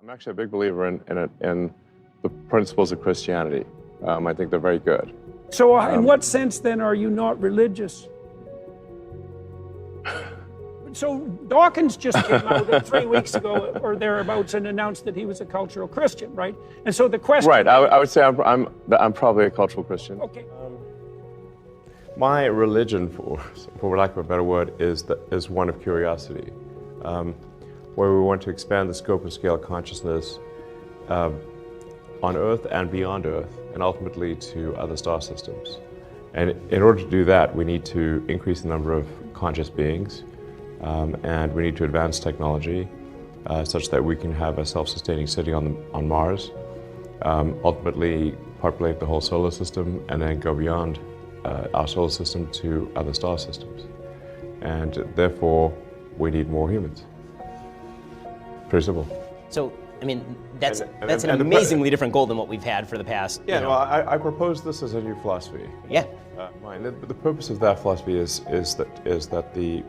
I'm actually a big believer in the principles of Christianity. I think they're very good. So in what sense then are you not religious? So Dawkins just came out 3 weeks ago or thereabouts and announced that he was a cultural Christian, right? And so the question... Right, I would say I'm probably a cultural Christian. Okay. My religion, for lack of a better word, is one of curiosity, where we want to expand the scope and scale of consciousness on Earth and beyond Earth, and ultimately to other star systems. And in order to do that, we need to increase the number of conscious beings, and we need to advance technology such that we can have a self-sustaining city on Mars, ultimately populate the whole solar system, and then go beyond our solar system to other star systems. And therefore, we need more humans. Pretty simple. So, I mean, that's an amazingly different goal than what we've had for the past. Yeah, well, I propose this as a new philosophy. Yeah. The purpose of that philosophy is that the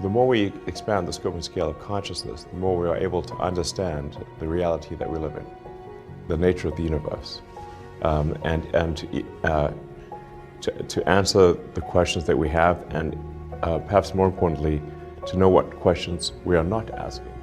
more we expand the scope and scale of consciousness, the more we are able to understand the reality that we live in, the nature of the universe, and to answer the questions that we have, and perhaps more importantly, to know what questions we are not asking.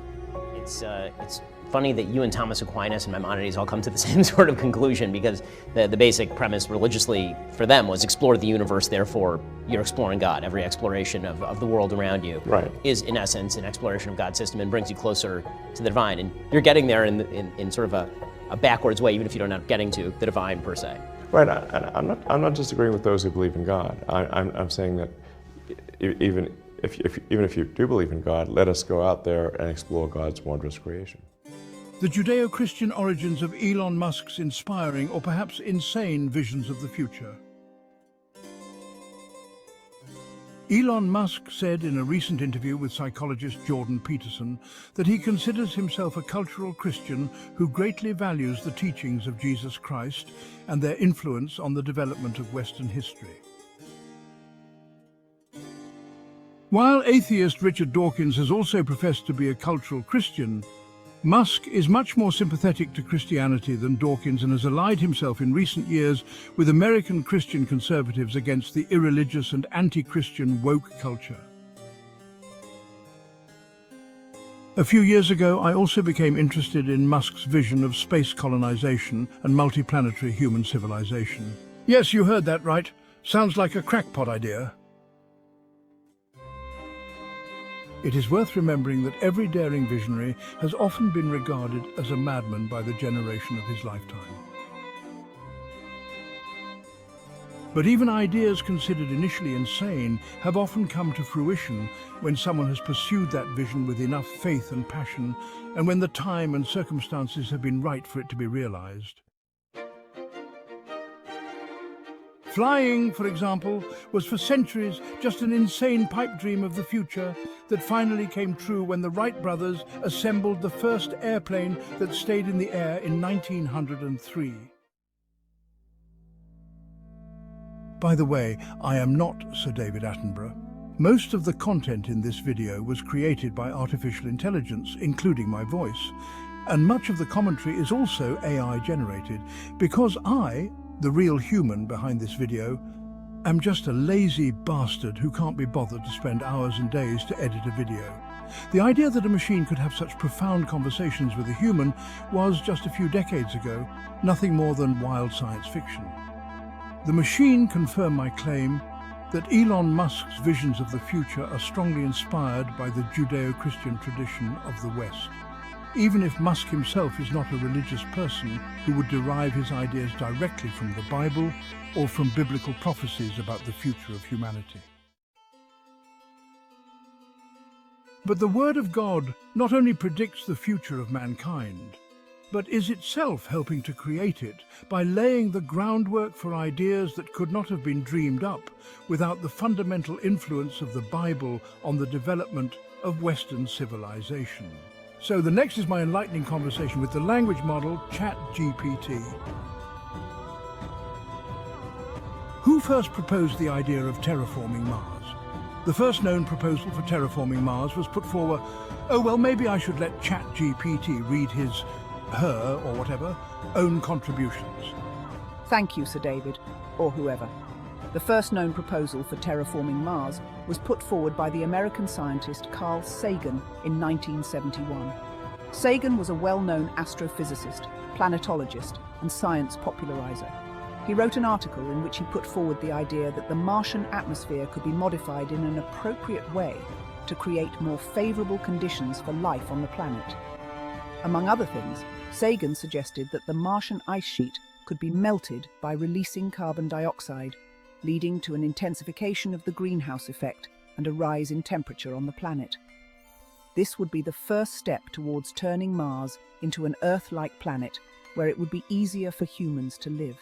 It's funny that you and Thomas Aquinas and Maimonides all come to the same sort of conclusion, because the basic premise religiously for them was explore the universe, therefore you're exploring God. Every exploration of the world around you is in essence an exploration of God's system and brings you closer to the divine. And you're getting there in sort of a backwards way, even if you're not getting to the divine per se. Right, I'm not disagreeing with those who believe in God. I'm saying that even if you do believe in God, let us go out there and explore God's wondrous creation. The Judeo-Christian origins of Elon Musk's inspiring or perhaps insane visions of the future. Elon Musk said in a recent interview with psychologist Jordan Peterson that he considers himself a cultural Christian who greatly values the teachings of Jesus Christ and their influence on the development of Western history. While atheist Richard Dawkins has also professed to be a cultural Christian, Musk is much more sympathetic to Christianity than Dawkins and has allied himself in recent years with American Christian conservatives against the irreligious and anti-Christian woke culture. A few years ago, I also became interested in Musk's vision of space colonization and multiplanetary human civilization. Yes, you heard that right. Sounds like a crackpot idea. It is worth remembering that every daring visionary has often been regarded as a madman by the generation of his lifetime. But even ideas considered initially insane have often come to fruition when someone has pursued that vision with enough faith and passion, and when the time and circumstances have been right for it to be realized. Flying, for example, was for centuries just an insane pipe dream of the future that finally came true when the Wright brothers assembled the first airplane that stayed in the air in 1903. By the way, I am not Sir David Attenborough. Most of the content in this video was created by artificial intelligence, including my voice, and much of the commentary is also AI generated, because I, the real human behind this video, am just a lazy bastard who can't be bothered to spend hours and days to edit a video. The idea that a machine could have such profound conversations with a human was, just a few decades ago, nothing more than wild science fiction. The machine confirmed my claim that Elon Musk's visions of the future are strongly inspired by the Judeo-Christian tradition of the West, even if Musk himself is not a religious person who would derive his ideas directly from the Bible or from biblical prophecies about the future of humanity. But the Word of God not only predicts the future of mankind, but is itself helping to create it by laying the groundwork for ideas that could not have been dreamed up without the fundamental influence of the Bible on the development of Western civilization. So the next is my enlightening conversation with the language model ChatGPT. Who first proposed the idea of terraforming Mars? The first known proposal for terraforming Mars was put forward. Oh, well, maybe I should let ChatGPT read his, her, or whatever, own contributions. Thank you, Sir David, or whoever. The first known proposal for terraforming Mars was put forward by the American scientist Carl Sagan in 1971. Sagan was a well-known astrophysicist, planetologist, and science popularizer. He wrote an article in which he put forward the idea that the Martian atmosphere could be modified in an appropriate way to create more favorable conditions for life on the planet. Among other things, Sagan suggested that the Martian ice sheet could be melted by releasing carbon dioxide, leading to an intensification of the greenhouse effect and a rise in temperature on the planet. This would be the first step towards turning Mars into an Earth-like planet where it would be easier for humans to live.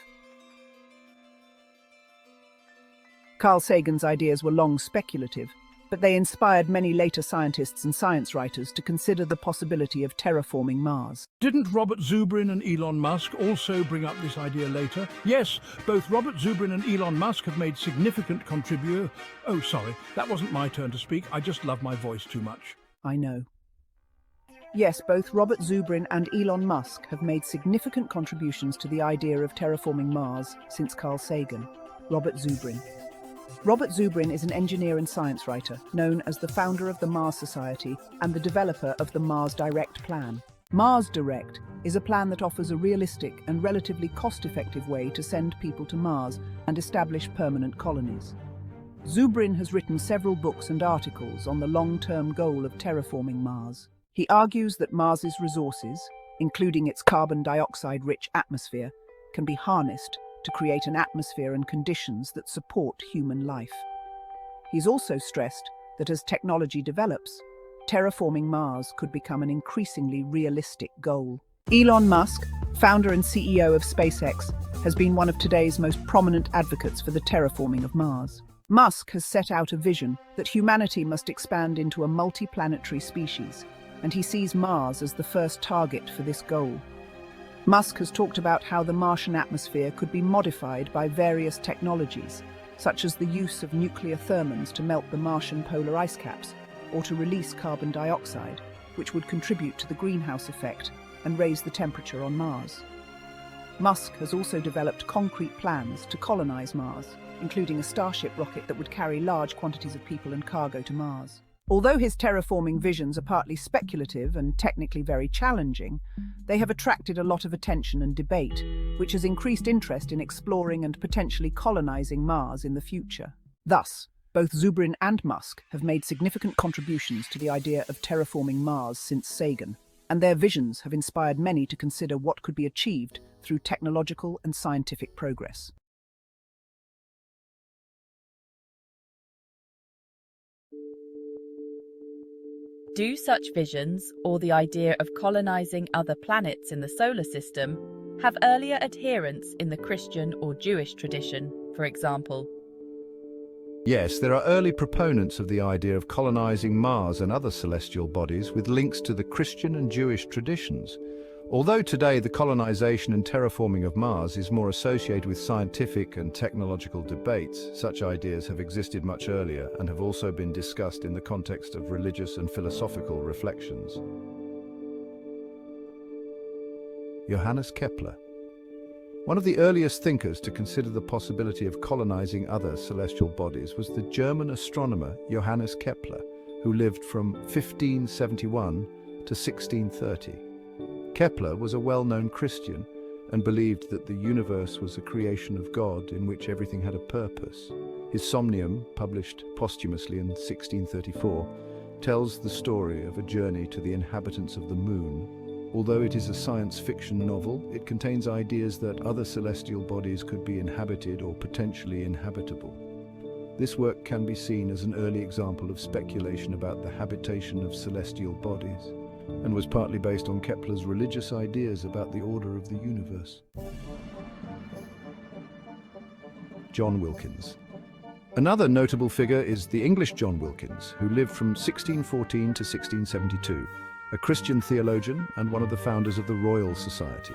Carl Sagan's ideas were long speculative, but they inspired many later scientists and science writers to consider the possibility of terraforming Mars. Didn't Robert Zubrin and Elon Musk also bring up this idea later? Yes, both Robert Zubrin and Elon Musk have made significant Oh, sorry, that wasn't my turn to speak. I just love my voice too much. I know. Yes, both Robert Zubrin and Elon Musk have made significant contributions to the idea of terraforming Mars since Carl Sagan. Robert Zubrin. Robert Zubrin is an engineer and science writer, known as the founder of the Mars Society and the developer of the Mars Direct plan. Mars Direct is a plan that offers a realistic and relatively cost-effective way to send people to Mars and establish permanent colonies. Zubrin has written several books and articles on the long-term goal of terraforming Mars. He argues that Mars's resources, including its carbon dioxide-rich atmosphere, can be harnessed to create an atmosphere and conditions that support human life. He's also stressed that as technology develops, terraforming Mars could become an increasingly realistic goal. Elon Musk, founder and CEO of SpaceX, has been one of today's most prominent advocates for the terraforming of Mars. Musk has set out a vision that humanity must expand into a multi-planetary species, and he sees Mars as the first target for this goal. Musk has talked about how the Martian atmosphere could be modified by various technologies, such as the use of nuclear thermals to melt the Martian polar ice caps, or to release carbon dioxide, which would contribute to the greenhouse effect and raise the temperature on Mars. Musk has also developed concrete plans to colonize Mars, including a Starship rocket that would carry large quantities of people and cargo to Mars. Although his terraforming visions are partly speculative and technically very challenging, they have attracted a lot of attention and debate, which has increased interest in exploring and potentially colonizing Mars in the future. Thus, both Zubrin and Musk have made significant contributions to the idea of terraforming Mars since Sagan, and their visions have inspired many to consider what could be achieved through technological and scientific progress. Do such visions, or the idea of colonizing other planets in the solar system, have earlier adherents in the Christian or Jewish tradition, for example? Yes, there are early proponents of the idea of colonizing Mars and other celestial bodies with links to the Christian and Jewish traditions. Although today the colonization and terraforming of Mars is more associated with scientific and technological debates, such ideas have existed much earlier and have also been discussed in the context of religious and philosophical reflections. Johannes Kepler. One of the earliest thinkers to consider the possibility of colonizing other celestial bodies was the German astronomer Johannes Kepler, who lived from 1571 to 1630. Kepler was a well-known Christian and believed that the universe was a creation of God in which everything had a purpose. His Somnium, published posthumously in 1634, tells the story of a journey to the inhabitants of the moon. Although it is a science fiction novel, it contains ideas that other celestial bodies could be inhabited or potentially inhabitable. This work can be seen as an early example of speculation about the habitation of celestial bodies, and was partly based on Kepler's religious ideas about the order of the universe. John Wilkins. Another notable figure is the English John Wilkins, who lived from 1614 to 1672, a Christian theologian and one of the founders of the Royal Society.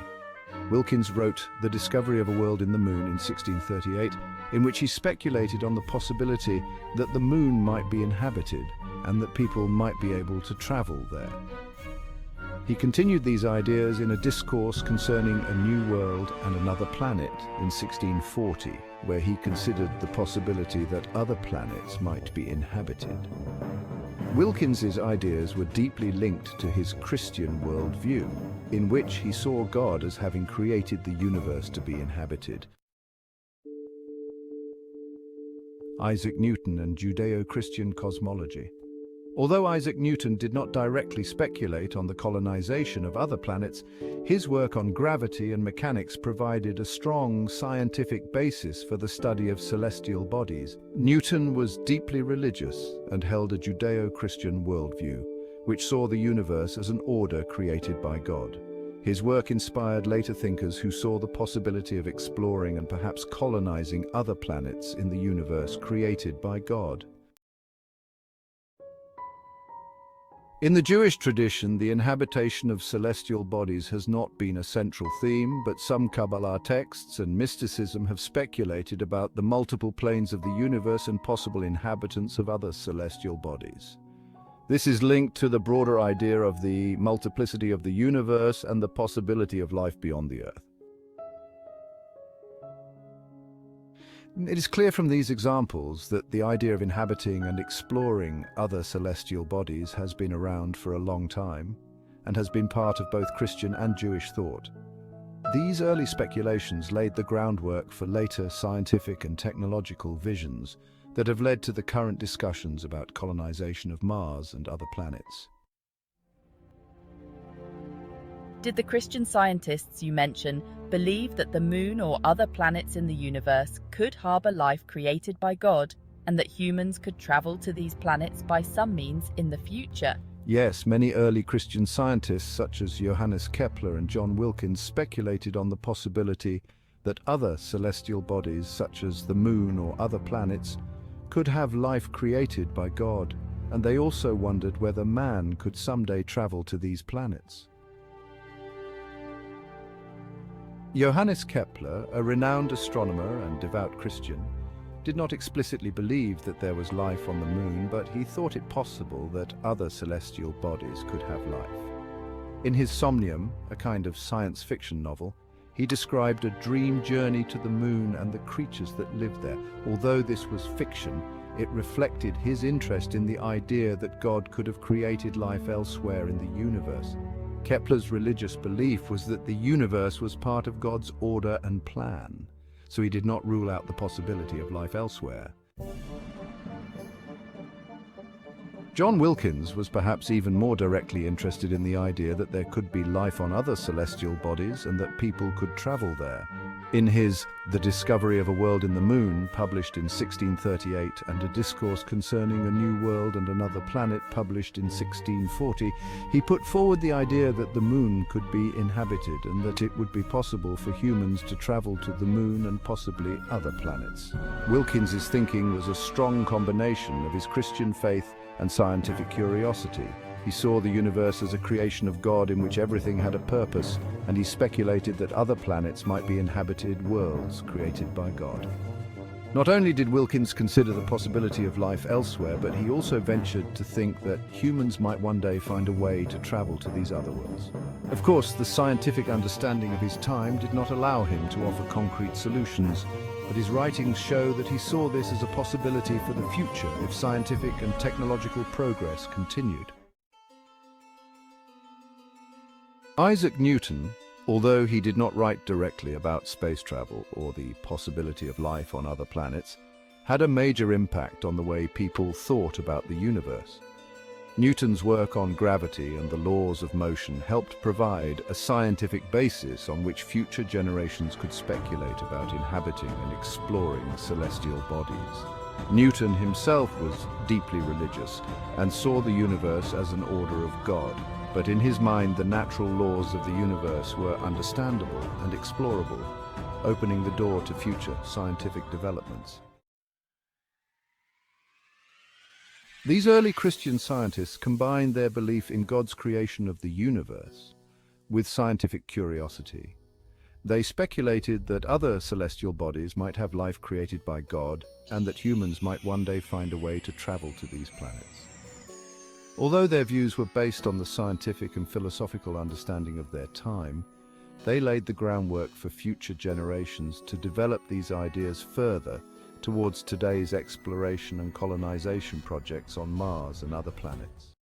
Wilkins wrote The Discovery of a World in the Moon in 1638, in which he speculated on the possibility that the moon might be inhabited and that people might be able to travel there. He continued these ideas in a discourse concerning a new world and another planet in 1640, where he considered the possibility that other planets might be inhabited. Wilkins's ideas were deeply linked to his Christian worldview, in which he saw God as having created the universe to be inhabited. Isaac Newton and Judeo-Christian cosmology. Although Isaac Newton did not directly speculate on the colonization of other planets, his work on gravity and mechanics provided a strong scientific basis for the study of celestial bodies. Newton was deeply religious and held a Judeo-Christian worldview, which saw the universe as an order created by God. His work inspired later thinkers who saw the possibility of exploring and perhaps colonizing other planets in the universe created by God. In the Jewish tradition, the inhabitation of celestial bodies has not been a central theme, but some Kabbalah texts and mysticism have speculated about the multiple planes of the universe and possible inhabitants of other celestial bodies. This is linked to the broader idea of the multiplicity of the universe and the possibility of life beyond the Earth. It is clear from these examples that the idea of inhabiting and exploring other celestial bodies has been around for a long time and has been part of both Christian and Jewish thought. These early speculations laid the groundwork for later scientific and technological visions that have led to the current discussions about colonization of Mars and other planets. Did the Christian scientists you mention believe that the moon or other planets in the universe could harbour life created by God, and that humans could travel to these planets by some means in the future? Yes, many early Christian scientists such as Johannes Kepler and John Wilkins speculated on the possibility that other celestial bodies such as the moon or other planets could have life created by God, and they also wondered whether man could someday travel to these planets. Johannes Kepler, a renowned astronomer and devout Christian, did not explicitly believe that there was life on the moon, but he thought it possible that other celestial bodies could have life. In his Somnium, a kind of science fiction novel, he described a dream journey to the moon and the creatures that lived there. Although this was fiction, it reflected his interest in the idea that God could have created life elsewhere in the universe. Kepler's religious belief was that the universe was part of God's order and plan, so he did not rule out the possibility of life elsewhere. John Wilkins was perhaps even more directly interested in the idea that there could be life on other celestial bodies and that people could travel there. In his The Discovery of a World in the Moon, published in 1638, and A Discourse Concerning a New World and Another Planet, published in 1640, he put forward the idea that the moon could be inhabited and that it would be possible for humans to travel to the moon and possibly other planets. Wilkins's thinking was a strong combination of his Christian faith and scientific curiosity. He saw the universe as a creation of God in which everything had a purpose, and he speculated that other planets might be inhabited worlds created by God. Not only did Wilkins consider the possibility of life elsewhere, but he also ventured to think that humans might one day find a way to travel to these other worlds. Of course, the scientific understanding of his time did not allow him to offer concrete solutions, but his writings show that he saw this as a possibility for the future if scientific and technological progress continued. Isaac Newton, although he did not write directly about space travel or the possibility of life on other planets, had a major impact on the way people thought about the universe. Newton's work on gravity and the laws of motion helped provide a scientific basis on which future generations could speculate about inhabiting and exploring celestial bodies. Newton himself was deeply religious and saw the universe as an order of God. But in his mind, the natural laws of the universe were understandable and explorable, opening the door to future scientific developments. These early Christian scientists combined their belief in God's creation of the universe with scientific curiosity, They speculated that other celestial bodies might have life created by God, and that humans might one day find a way to travel to these planets. Although their views were based on the scientific and philosophical understanding of their time, they laid the groundwork for future generations to develop these ideas further towards today's exploration and colonization projects on Mars and other planets.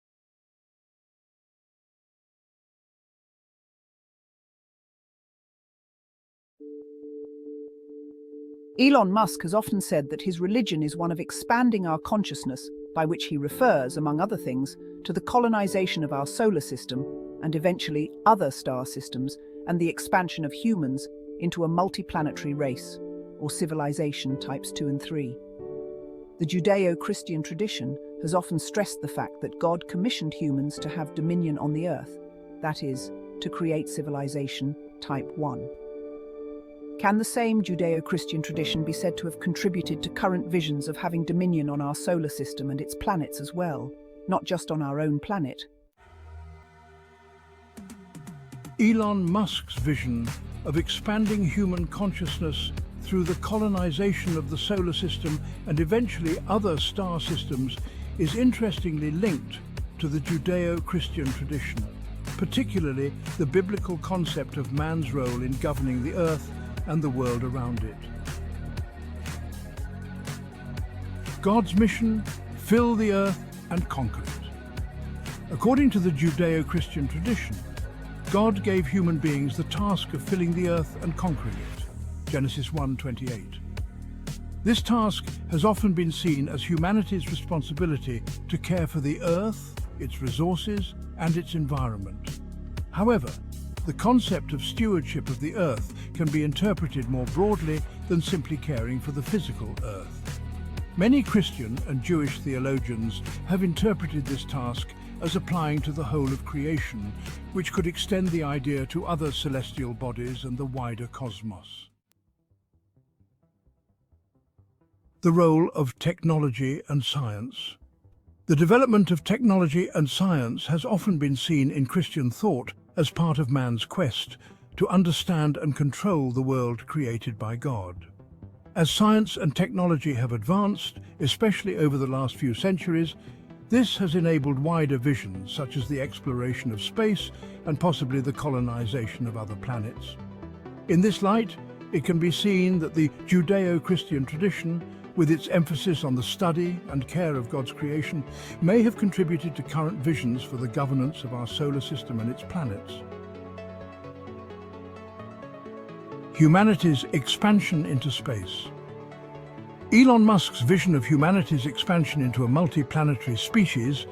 Elon Musk has often said that his religion is one of expanding our consciousness, by which he refers, among other things, to the colonization of our solar system and eventually other star systems, and the expansion of humans into a multiplanetary race, or civilization types 2 and 3. The Judeo-Christian tradition has often stressed the fact that God commissioned humans to have dominion on the earth, that is, to create civilization type 1. Can the same Judeo-Christian tradition be said to have contributed to current visions of having dominion on our solar system and its planets as well, not just on our own planet? Elon Musk's vision of expanding human consciousness through the colonization of the solar system and eventually other star systems is interestingly linked to the Judeo-Christian tradition, particularly the biblical concept of man's role in governing the earth and the world around it. God's mission: fill the earth and conquer it. According to the Judeo-Christian tradition, God gave human beings the task of filling the earth and conquering it. Genesis 1:28. This task has often been seen as humanity's responsibility to care for the earth, its resources, and its environment. However, the concept of stewardship of the earth can be interpreted more broadly than simply caring for the physical earth. Many Christian and Jewish theologians have interpreted this task as applying to the whole of creation, which could extend the idea to other celestial bodies and the wider cosmos. The role of technology and science. The development of technology and science has often been seen in Christian thought as part of man's quest to understand and control the world created by God. As science and technology have advanced, especially over the last few centuries, this has enabled wider visions such as the exploration of space and possibly the colonization of other planets. In this light, it can be seen that the Judeo-Christian tradition, with its emphasis on the study and care of God's creation, may have contributed to current visions for the governance of our solar system and its planets. Humanity's expansion into space. Elon Musk's vision of humanity's expansion into a multiplanetary species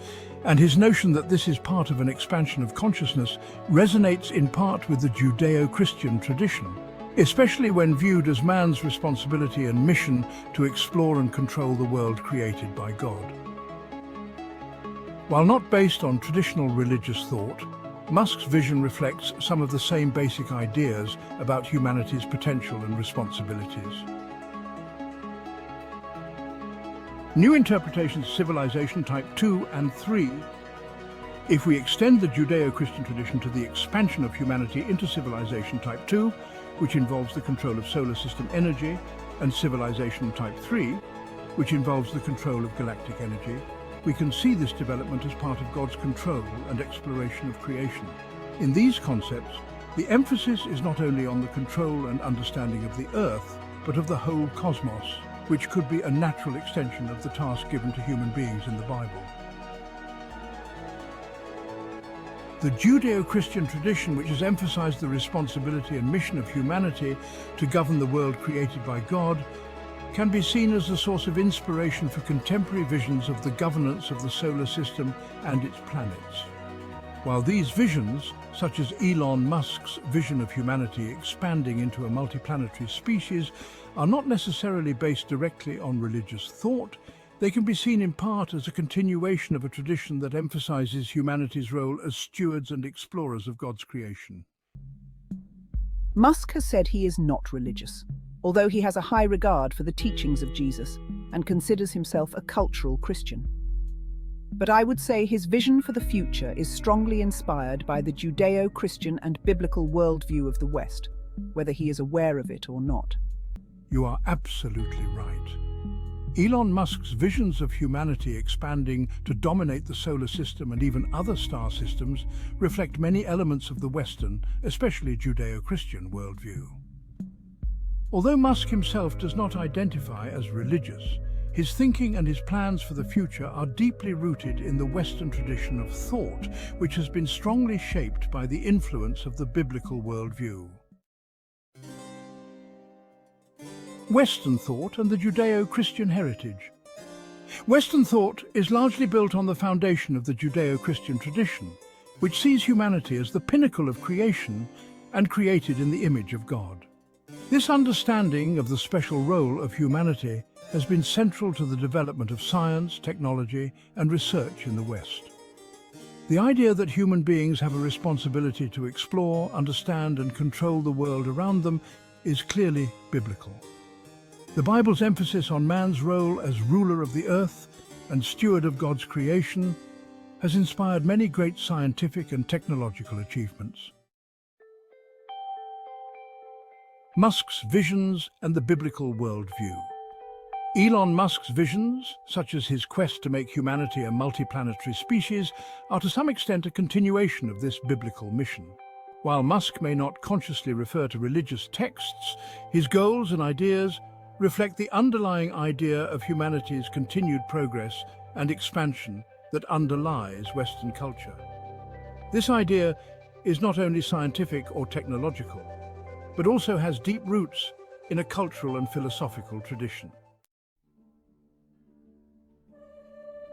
and his notion that this is part of an expansion of consciousness resonates in part with the Judeo-Christian tradition, especially when viewed as man's responsibility and mission to explore and control the world created by God. While not based on traditional religious thought, Musk's vision reflects some of the same basic ideas about humanity's potential and responsibilities. New interpretations of civilization type 2 and 3. If we extend the Judeo-Christian tradition to the expansion of humanity into civilization type 2, which involves the control of solar system energy, and civilization type 3, which involves the control of galactic energy, we can see this development as part of God's control and exploration of creation. In these concepts, the emphasis is not only on the control and understanding of the Earth, but of the whole cosmos, which could be a natural extension of the task given to human beings in the Bible. The Judeo-Christian tradition, which has emphasized the responsibility and mission of humanity to govern the world created by God, can be seen as a source of inspiration for contemporary visions of the governance of the solar system and its planets. While these visions, such as Elon Musk's vision of humanity expanding into a multiplanetary species, are not necessarily based directly on religious thought, they can be seen in part as a continuation of a tradition that emphasizes humanity's role as stewards and explorers of God's creation. Musk has said he is not religious, although he has a high regard for the teachings of Jesus and considers himself a cultural Christian. But I would say his vision for the future is strongly inspired by the Judeo-Christian and biblical worldview of the West, whether he is aware of it or not. You are absolutely right. Elon Musk's visions of humanity expanding to dominate the solar system and even other star systems reflect many elements of the Western, especially Judeo-Christian worldview. Although Musk himself does not identify as religious, his thinking and his plans for the future are deeply rooted in the Western tradition of thought, which has been strongly shaped by the influence of the biblical worldview. Western thought and the Judeo-Christian heritage. Western thought is largely built on the foundation of the Judeo-Christian tradition, which sees humanity as the pinnacle of creation and created in the image of God. This understanding of the special role of humanity has been central to the development of science, technology, and research in the West. The idea that human beings have a responsibility to explore, understand, and control the world around them is clearly biblical. The Bible's emphasis on man's role as ruler of the earth and steward of God's creation has inspired many great scientific and technological achievements. Musk's visions and the biblical worldview. Elon Musk's visions, such as his quest to make humanity a multiplanetary species, are to some extent a continuation of this biblical mission. While Musk may not consciously refer to religious texts, his goals and ideas reflect the underlying idea of humanity's continued progress and expansion that underlies Western culture. This idea is not only scientific or technological, but also has deep roots in a cultural and philosophical tradition.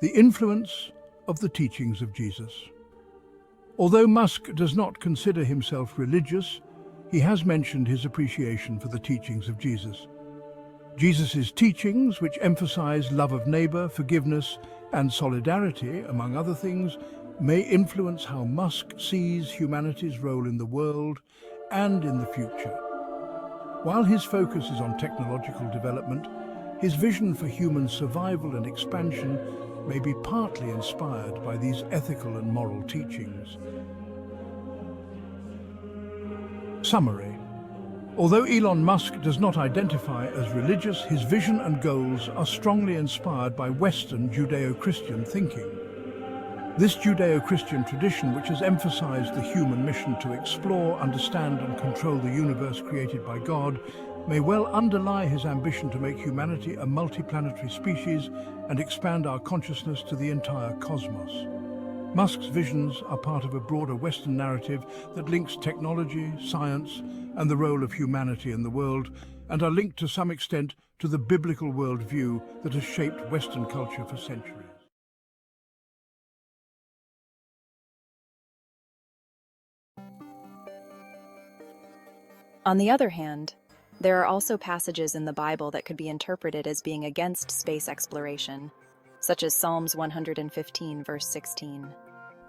The influence of the teachings of Jesus. Although Musk does not consider himself religious, he has mentioned his appreciation for the teachings of Jesus. Jesus' teachings, which emphasize love of neighbor, forgiveness, and solidarity, among other things, may influence how Musk sees humanity's role in the world and in the future. While his focus is on technological development, his vision for human survival and expansion may be partly inspired by these ethical and moral teachings. Summary. Although Elon Musk does not identify as religious, his vision and goals are strongly inspired by Western Judeo-Christian thinking. This Judeo-Christian tradition, which has emphasized the human mission to explore, understand, and control the universe created by God, may well underlie his ambition to make humanity a multiplanetary species and expand our consciousness to the entire cosmos. Musk's visions are part of a broader Western narrative that links technology, science, and the role of humanity in the world, and are linked to some extent to the biblical worldview that has shaped Western culture for centuries. On the other hand, there are also passages in the Bible that could be interpreted as being against space exploration, such as Psalms 115, verse 16.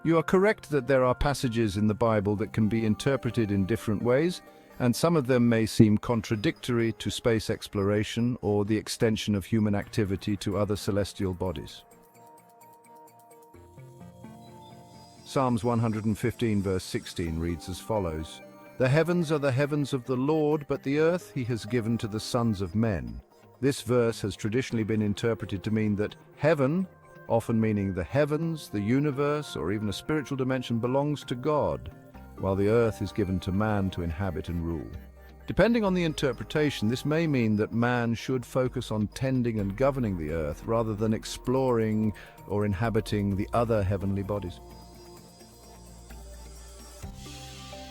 You are correct that there are passages in the Bible that can be interpreted in different ways, and some of them may seem contradictory to space exploration or the extension of human activity to other celestial bodies. Psalms 115, verse 16 reads as follows: "The heavens are the heavens of the Lord, but the earth he has given to the sons of men." This verse has traditionally been interpreted to mean that heaven, often meaning the heavens, the universe, or even a spiritual dimension, belongs to God, while the earth is given to man to inhabit and rule. Depending on the interpretation, this may mean that man should focus on tending and governing the earth rather than exploring or inhabiting the other heavenly bodies.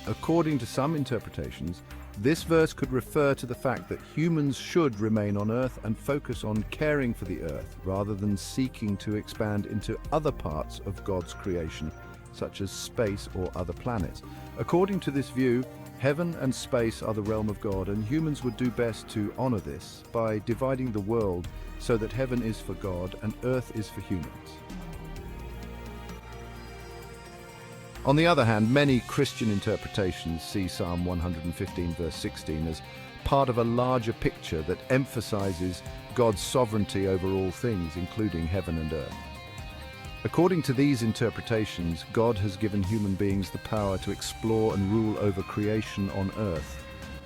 According to some interpretations, this verse could refer to the fact that humans should remain on Earth and focus on caring for the Earth rather than seeking to expand into other parts of God's creation, such as space or other planets. According to this view, heaven and space are the realm of God, and humans would do best to honor this by dividing the world so that heaven is for God and Earth is for humans. On the other hand, many Christian interpretations see Psalm 115 verse 16 as part of a larger picture that emphasizes God's sovereignty over all things, including heaven and earth. According to these interpretations, God has given human beings the power to explore and rule over creation on earth,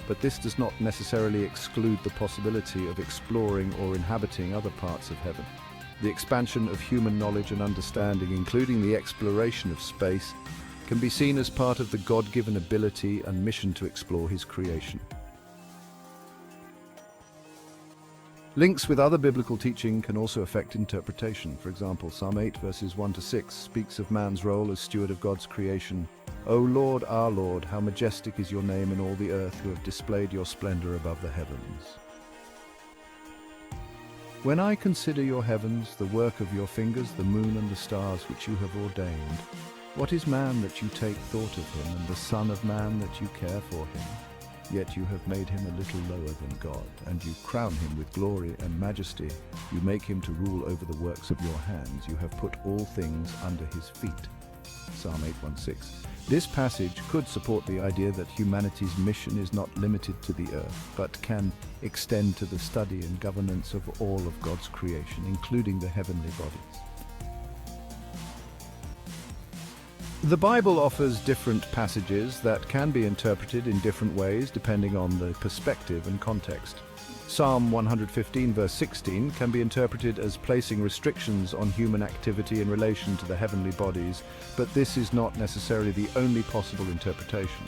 but this does not necessarily exclude the possibility of exploring or inhabiting other parts of heaven. The expansion of human knowledge and understanding, including the exploration of space, can be seen as part of the God-given ability and mission to explore his creation. Links with other biblical teaching can also affect interpretation. For example, Psalm 8 verses 1 to 6 speaks of man's role as steward of God's creation. O Lord, our Lord, how majestic is your name in all the earth, who have displayed your splendor above the heavens. When I consider your heavens, the work of your fingers, the moon and the stars which you have ordained, what is man that you take thought of him, and the son of man that you care for him? Yet you have made him a little lower than God, and you crown him with glory and majesty. You make him to rule over the works of your hands. You have put all things under his feet. Psalm 8:1-6. This passage could support the idea that humanity's mission is not limited to the earth, but can extend to the study and governance of all of God's creation, including the heavenly bodies. The Bible offers different passages that can be interpreted in different ways depending on the perspective and context. Psalm 115 verse 16 can be interpreted as placing restrictions on human activity in relation to the heavenly bodies, but this is not necessarily the only possible interpretation.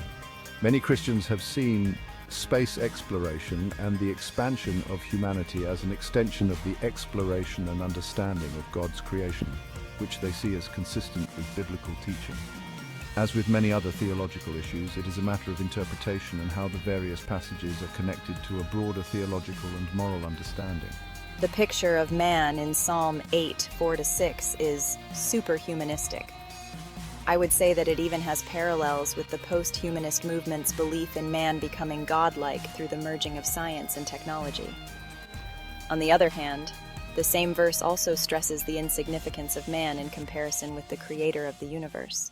Many Christians have seen space exploration and the expansion of humanity as an extension of the exploration and understanding of God's creation, which they see as consistent with biblical teaching. As with many other theological issues, it is a matter of interpretation and how the various passages are connected to a broader theological and moral understanding. The picture of man in Psalm 8, 4-6 is superhumanistic. I would say that it even has parallels with the post-humanist movement's belief in man becoming godlike through the merging of science and technology. On the other hand, the same verse also stresses the insignificance of man in comparison with the creator of the universe.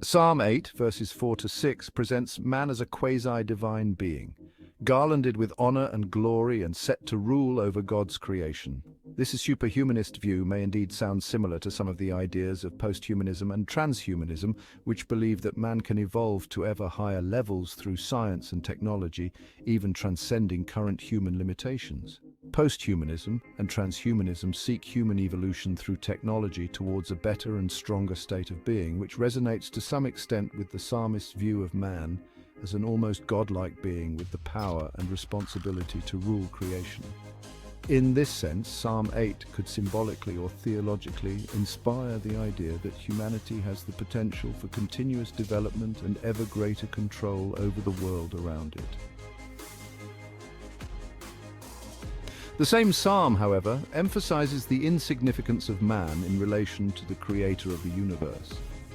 Psalm 8, verses 4-6 presents man as a quasi-divine being, garlanded with honor and glory and set to rule over God's creation. This superhumanist view may indeed sound similar to some of the ideas of posthumanism and transhumanism, which believe that man can evolve to ever higher levels through science and technology, even transcending current human limitations. Posthumanism and transhumanism seek human evolution through technology towards a better and stronger state of being, which resonates to some extent with the psalmist's view of man as an almost godlike being with the power and responsibility to rule creation. In this sense, Psalm 8 could symbolically or theologically inspire the idea that humanity has the potential for continuous development and ever greater control over the world around it. The same psalm, however, emphasizes the insignificance of man in relation to the creator of the universe.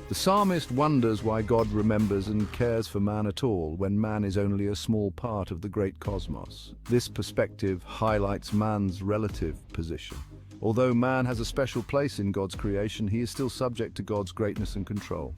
The psalmist wonders why God remembers and cares for man at all when man is only a small part of the great cosmos. This perspective highlights man's relative position. Although man has a special place in God's creation, he is still subject to God's greatness and control.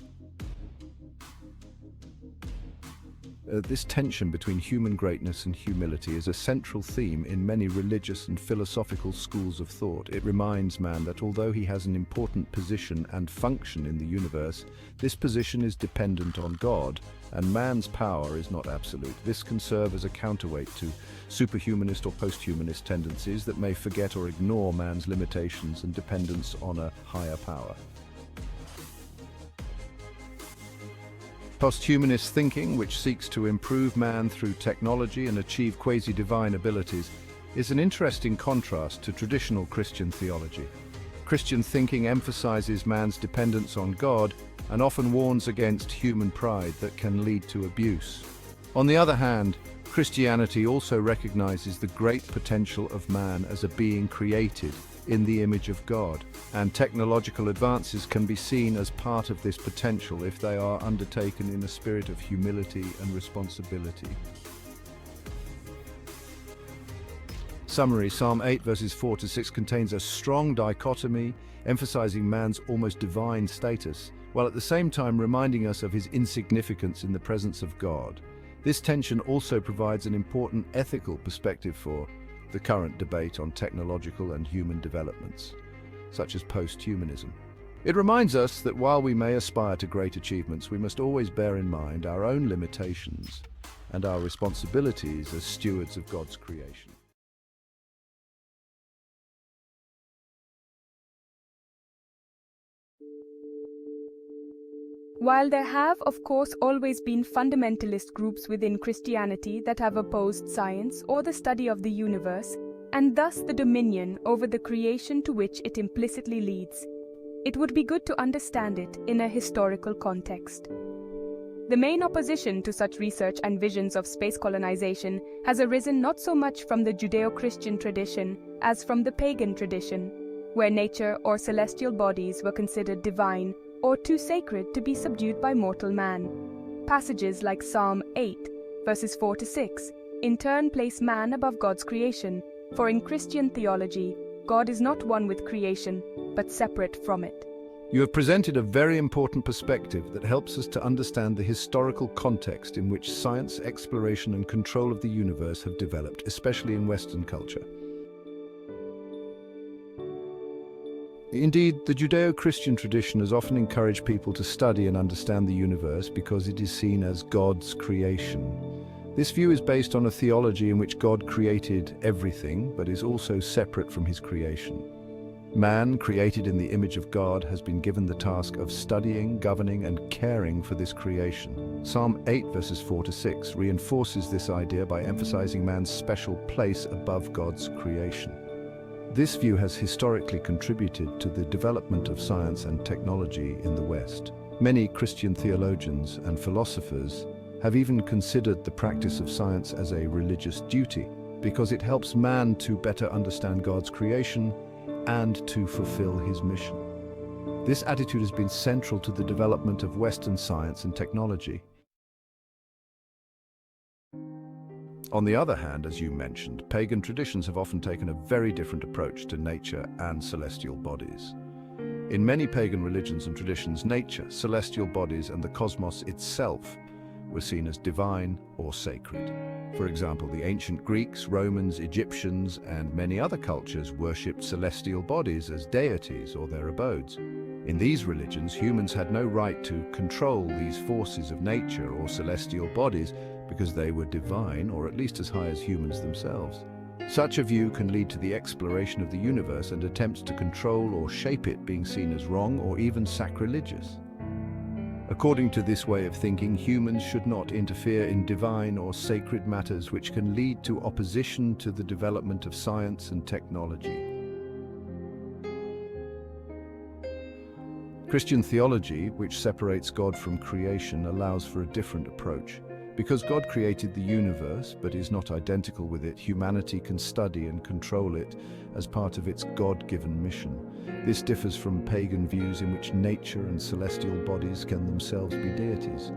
This tension between human greatness and humility is a central theme in many religious and philosophical schools of thought. It reminds man that although he has an important position and function in the universe, this position is dependent on God, and man's power is not absolute. This can serve as a counterweight to superhumanist or posthumanist tendencies that may forget or ignore man's limitations and dependence on a higher power. Posthumanist thinking, which seeks to improve man through technology and achieve quasi-divine abilities, is an interesting contrast to traditional Christian theology. Christian thinking emphasizes man's dependence on God and often warns against human pride that can lead to abuse. On the other hand, Christianity also recognizes the great potential of man as a being created in the image of God, and technological advances can be seen as part of this potential if they are undertaken in a spirit of humility and responsibility. Summary: Psalm 8 verses 4-6 contains a strong dichotomy, emphasizing man's almost divine status, while at the same time reminding us of his insignificance in the presence of God. This tension also provides an important ethical perspective for the current debate on technological and human developments, such as posthumanism. It reminds us that while we may aspire to great achievements, we must always bear in mind our own limitations and our responsibilities as stewards of God's creation. While there have, of course, always been fundamentalist groups within Christianity that have opposed science or the study of the universe, and thus the dominion over the creation to which it implicitly leads, it would be good to understand it in a historical context. The main opposition to such research and visions of space colonization has arisen not so much from the Judeo-Christian tradition as from the pagan tradition, where nature or celestial bodies were considered divine or too sacred to be subdued by mortal man. Passages like Psalm 8, verses 4-6, in turn place man above God's creation, for in Christian theology, God is not one with creation, but separate from it. You have presented a very important perspective that helps us to understand the historical context in which science, exploration, and control of the universe have developed, especially in Western culture. Indeed, the Judeo-Christian tradition has often encouraged people to study and understand the universe because it is seen as God's creation. This view is based on a theology in which God created everything, but is also separate from his creation. Man, created in the image of God, has been given the task of studying, governing, and caring for this creation. Psalm 8, verses 4-6, reinforces this idea by emphasizing man's special place above God's creation. This view has historically contributed to the development of science and technology in the West. Many Christian theologians and philosophers have even considered the practice of science as a religious duty, because it helps man to better understand God's creation and to fulfill his mission. This attitude has been central to the development of Western science and technology. On the other hand, as you mentioned, pagan traditions have often taken a very different approach to nature and celestial bodies. In many pagan religions and traditions, nature, celestial bodies, and the cosmos itself were seen as divine or sacred. For example, the ancient Greeks, Romans, Egyptians, and many other cultures worshipped celestial bodies as deities or their abodes. In these religions, humans had no right to control these forces of nature or celestial bodies because they were divine, or at least as high as humans themselves. Such a view can lead to the exploration of the universe and attempts to control or shape it being seen as wrong or even sacrilegious. According to this way of thinking, humans should not interfere in divine or sacred matters, which can lead to opposition to the development of science and technology. Christian theology, which separates God from creation, allows for a different approach. Because God created the universe, but is not identical with it, humanity can study and control it as part of its God-given mission. This differs from pagan views in which nature and celestial bodies can themselves be deities.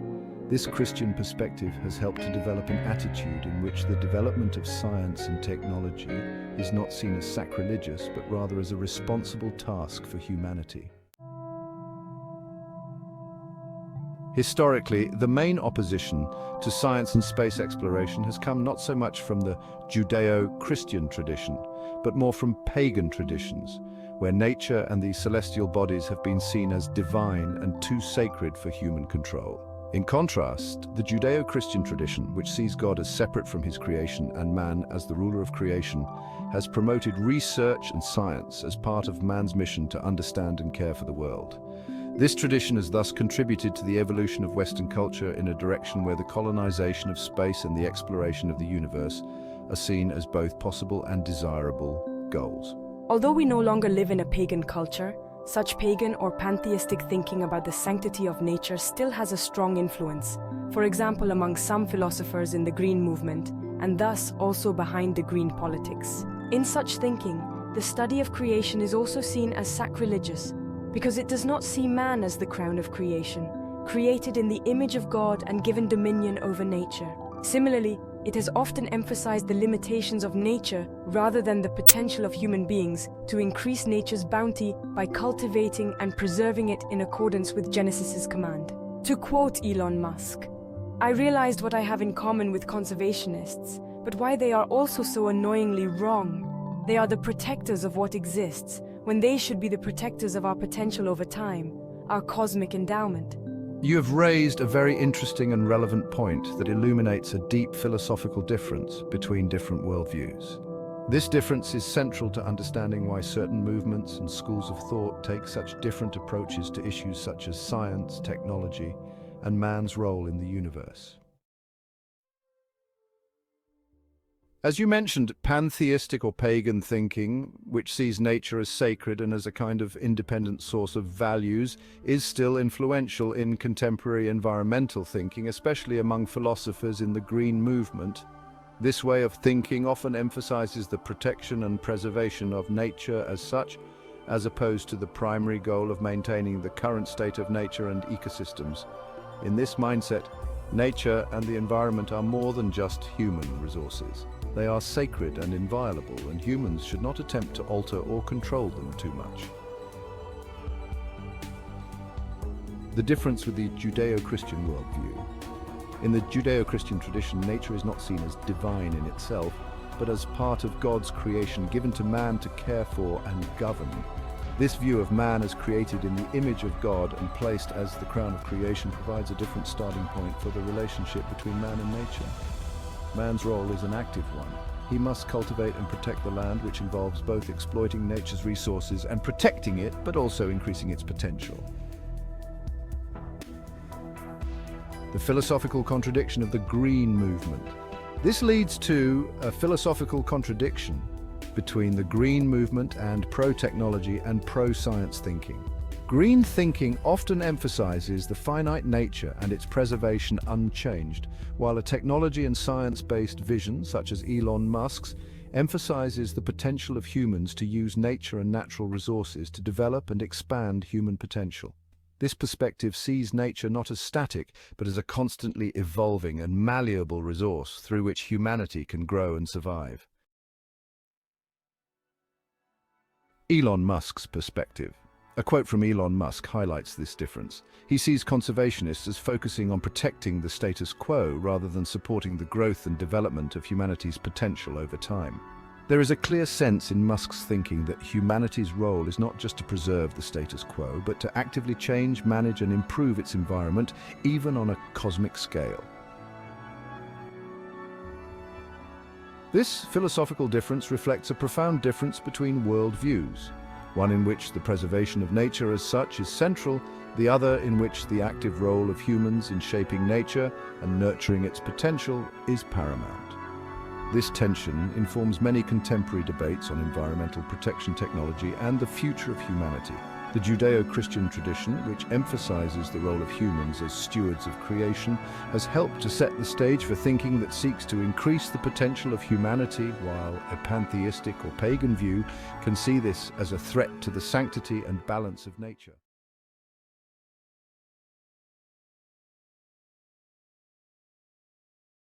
This Christian perspective has helped to develop an attitude in which the development of science and technology is not seen as sacrilegious, but rather as a responsible task for humanity. Historically, the main opposition to science and space exploration has come not so much from the Judeo-Christian tradition, but more from pagan traditions, where nature and the celestial bodies have been seen as divine and too sacred for human control. In contrast, the Judeo-Christian tradition, which sees God as separate from his creation and man as the ruler of creation, has promoted research and science as part of man's mission to understand and care for the world. This tradition has thus contributed to the evolution of Western culture in a direction where the colonization of space and the exploration of the universe are seen as both possible and desirable goals. Although we no longer live in a pagan culture, such pagan or pantheistic thinking about the sanctity of nature still has a strong influence, for example among some philosophers in the Green movement, and thus also behind the green politics. In such thinking, the study of creation is also seen as sacrilegious, because it does not see man as the crown of creation, created in the image of God and given dominion over nature. Similarly, it has often emphasized the limitations of nature rather than the potential of human beings to increase nature's bounty by cultivating and preserving it in accordance with Genesis's command. To quote Elon Musk, "I realized what I have in common with conservationists, but why they are also so annoyingly wrong. They are the protectors of what exists, when they should be the protectors of our potential over time, our cosmic endowment. You have raised a very interesting and relevant point that illuminates a deep philosophical difference between different worldviews. This difference is central to understanding why certain movements and schools of thought take such different approaches to issues such as science, technology, and man's role in the universe. As you mentioned, pantheistic or pagan thinking, which sees nature as sacred and as a kind of independent source of values, is still influential in contemporary environmental thinking, especially among philosophers in the green movement. This way of thinking often emphasizes the protection and preservation of nature as such, as opposed to the primary goal of maintaining the current state of nature and ecosystems. In this mindset, nature and the environment are more than just human resources. They are sacred and inviolable, and humans should not attempt to alter or control them too much. The difference with the Judeo-Christian worldview. In the Judeo-Christian tradition, nature is not seen as divine in itself, but as part of God's creation given to man to care for and govern. This view of man as created in the image of God and placed as the crown of creation provides a different starting point for the relationship between man and nature. Man's role is an active one. He must cultivate and protect the land, which involves both exploiting nature's resources and protecting it, but also increasing its potential. The philosophical contradiction of the green movement. This leads to a philosophical contradiction between the green movement and pro-technology and pro-science thinking. Green thinking often emphasizes the finite nature and its preservation unchanged, while a technology and science-based vision, such as Elon Musk's, emphasizes the potential of humans to use nature and natural resources to develop and expand human potential. This perspective sees nature not as static, but as a constantly evolving and malleable resource through which humanity can grow and survive. Elon Musk's perspective. A quote from Elon Musk highlights this difference. He sees conservationists as focusing on protecting the status quo rather than supporting the growth and development of humanity's potential over time. There is a clear sense in Musk's thinking that humanity's role is not just to preserve the status quo, but to actively change, manage, and improve its environment, even on a cosmic scale. This philosophical difference reflects a profound difference between worldviews, one in which the preservation of nature as such is central, the other in which the active role of humans in shaping nature and nurturing its potential is paramount. This tension informs many contemporary debates on environmental protection technology and the future of humanity. The Judeo-Christian tradition, which emphasizes the role of humans as stewards of creation, has helped to set the stage for thinking that seeks to increase the potential of humanity, while a pantheistic or pagan view can see this as a threat to the sanctity and balance of nature.